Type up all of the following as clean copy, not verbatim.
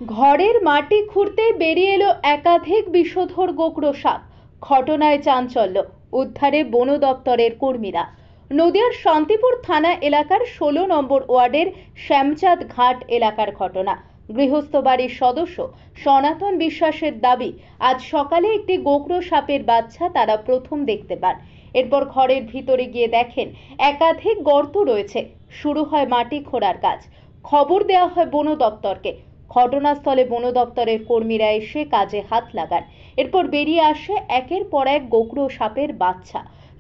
ঘরের মাটি খুঁড়তে বেরিয়ে এলো একাধিক বিষধর গোকড়ো সাপ। ঘটনায় চাঞ্চল্য, উদ্ধারে বন দপ্তরের কর্মীরা। নদিয়ার শান্তিপুর থানা এলাকার 16 নম্বর ওয়ার্ডের শ্যামচাঁদ ঘাট এলাকার ঘটনা। গৃহস্থ বাড়ির সদস্য সনাতন বিশ্বাসের দাবি, আজ সকালে একটি গোকড়ো সাপের বাচ্চা তারা প্রথম দেখতে পান। এরপর ঘরের ভিতরে গিয়ে দেখেন একাধিক গর্ত রয়েছে। শুরু হয় মাটি খোঁড়ার কাজ। খবর দেওয়া হয় বন দপ্তরকে। ঘটনাস্থলে বন দপ্তরের কর্মীরা এসে কাজে হাত লাগান। এরপর বেরিয়ে আসে একের পর এক গোকড়ো সাপের বাচ্চা।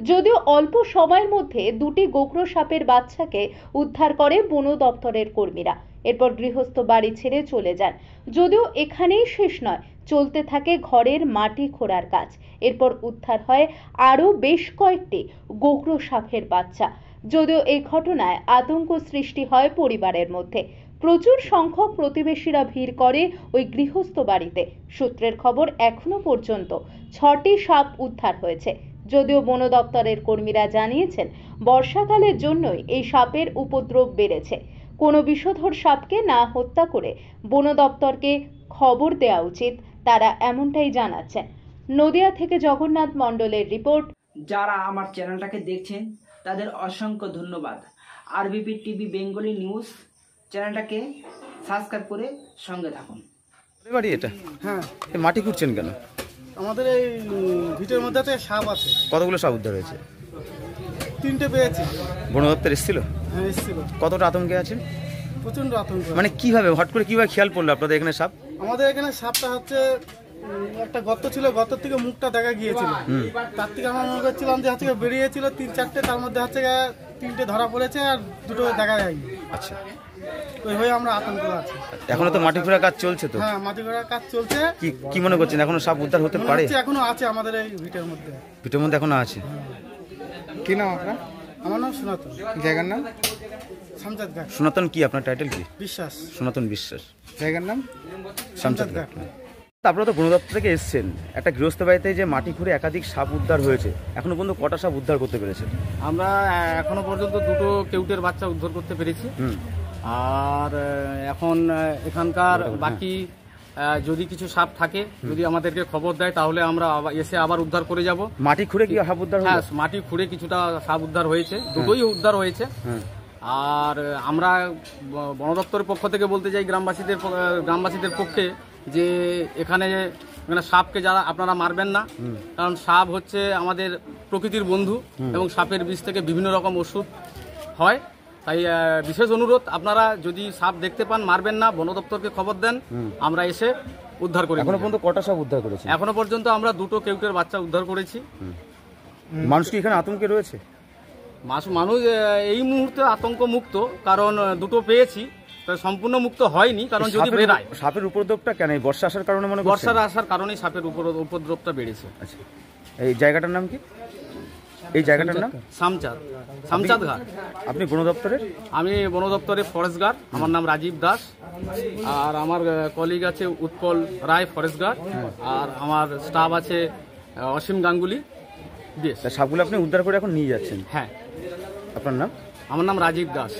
যদিও অল্প সময়ের মধ্যে দুটি গোকড়ো সাপের বাচ্চাকে উদ্ধার করে বন দপ্তরের কর্মীরা। এরপর গৃহস্থ বাড়ি ছেড়ে চলে যান। যদিও এখানেই শেষ নয়, চলতে থাকে ঘরের মাটি খোঁড়ার কাজ। এরপর উদ্ধার হয় আরও বেশ কয়েকটি গোকড়ো সাপের বাচ্চা। যদিও এই ঘটনায় আতঙ্ক সৃষ্টি হয় পরিবারের মধ্যে। প্রচুর সংখ্যক প্রতিবেশীরা ভিড় করে ওই গৃহস্থ বাড়িতে। সূত্রের খবর, এখনো পর্যন্ত 6টি সাপ উদ্ধার হয়েছে। যদিও বন দপ্তরের কর্মীরা জানিয়েছেন, বর্ষাকালের জন্যই এই সাপের উপদ্রব বেড়েছে। কোনো বিষধর সাপকে না হত্যা করে বন দপ্তরকে খবর দেওয়া উচিত, তারা এমনটাই জানাচ্ছেন। নদিয়া থেকে জগন্নাথ মণ্ডলের রিপোর্ট। যারা আমার চ্যানেলটাকে দেখছেন তাদের অসংখ্য ধন্যবাদ। আরবিপি টিভি বেঙ্গলি নিউজ চ্যানেলটাকে সাবস্ক্রাইব করে সঙ্গে থাকুন। বাড়ি এটা? হ্যাঁ। মাটি খুঁড়ছেন কেন? আমাদের এই ভিটের মধ্যে একটা সাপ আছে। কতগুলো সাপ উদ্ধার হয়েছে? 3টে পেয়েছি। বন দপ্তর এসেছিল? হ্যাঁ, এসেছিল। কতটা আতঙ্কে আছে? প্রচন্ড আতঙ্ক। মানে কিভাবে হট করে কিভাবে খেয়াল পড়লো আপনাদের এখানে সাপ? আমাদের এখানে সাপটা হচ্ছে একটা গর্ত ছিল, গর্তের থেকে মুখটা দেখা গিয়েছিল। তার থেকে আমরা মনে করছিলাম যে হচ্ছে বেরিয়েছিল 3-4টে, তার মধ্যে হচ্ছে 3টে ধরা পড়েছে আর 2টো দেখা যায়নি। আচ্ছা, ওই হয়ে আমরা আতঙ্ক আছি। এখনো তো মাটি খোঁড়ার কাজ চলছে তো? হ্যাঁ, মাটি খোঁড়ার কাজ চলছে। কি মনে করছেন এখনো সাপ উদ্ধার হতে পারে? এখনো আছে আমাদের এই ভিটের মধ্যে। ভিটের মধ্যে এখনো আছে? কি নাম আপনার? আমার নাম সনাতন। জায়গার নাম? শ্যামচাঁদ ঘাট। সনাতন কি আপনার টাইটেল কি? বিশ্বাস। সনাতন বিশ্বাস। জায়গার নাম? শ্যামচাঁদ ঘাট। আপনারা তো বন দপ্তর থেকে এসেছেন, একটা গৃহস্থ বাড়িতে যে মাটি খুঁড়ে একাধিক সাপ উদ্ধার হয়েছে, এখনো পর্যন্ত কটা সাপ উদ্ধার করতে পেরেছেন? আমরা এখনো পর্যন্ত 2টো কেউটের বাচ্চা উদ্ধার করতে পেরেছি। আর এখন এখানকার বাকি যদি কিছু সাপ থাকে, যদি আমাদেরকে খবর দেয়, তাহলে আমরা এসে আবার উদ্ধার করে যাব। মাটি খুঁড়ে কি সাপ উদ্ধার? হ্যাঁ, মাটি খুঁড়ে কিছুটা সাপ উদ্ধার হয়েছে, 2টোই উদ্ধার হয়েছে। আর আমরা বন দপ্তরের পক্ষ থেকে বলতে চাই গ্রামবাসীদের পক্ষে যে এখানে সাপকে যারা আপনারা মারবেন না, কারণ সাপ হচ্ছে আমাদের প্রকৃতির বন্ধু এবং সাপের বিষ থেকে বিভিন্ন রকম ওষুধ হয়। তাই বিশেষ অনুরোধ, আপনারা যদি সাপ দেখতে পান মারবেন না, বন দপ্তরকে খবর দেন, আমরা এসে উদ্ধার করি। এখনো পর্যন্ত কটা সাপ উদ্ধার করেছি? এখনো পর্যন্ত আমরা 2টো কেউটের বাচ্চা উদ্ধার করেছি। মানুষ কি এখানে আতঙ্কে রয়েছে? মানুষ এই মুহূর্তে আতঙ্ক মুক্ত, কারণ 2টো পেয়েছি, সম্পূর্ণ মুক্ত হয়নি। কারণ যদি বেড়ায় সাপের উপদ্রবটা কেন? বর্ষা আসার কারণে মনে করছেন? বর্ষার আসার কারণেই সাপের উপদ্রবটা বেড়েছে। আচ্ছা, এই জায়গাটার নাম কি? এই জায়গাটার নাম শ্যামচাঁদ ঘাট। আপনি বন দপ্তরের? আমি বন দপ্তরের ফরেস্ট গার্ড। আমার নাম রাজীব দাস। আর আমার কলিগ আছে উৎপল রায়, ফরেস্ট গার্ড। আর আমার স্টাফ আছে অসীম গাঙ্গুলি। সাপগুলো আপনি উদ্ধার করে এখন নিয়ে যাচ্ছেন? হ্যাঁ। আপনার নাম? আমার নাম রাজীব দাস।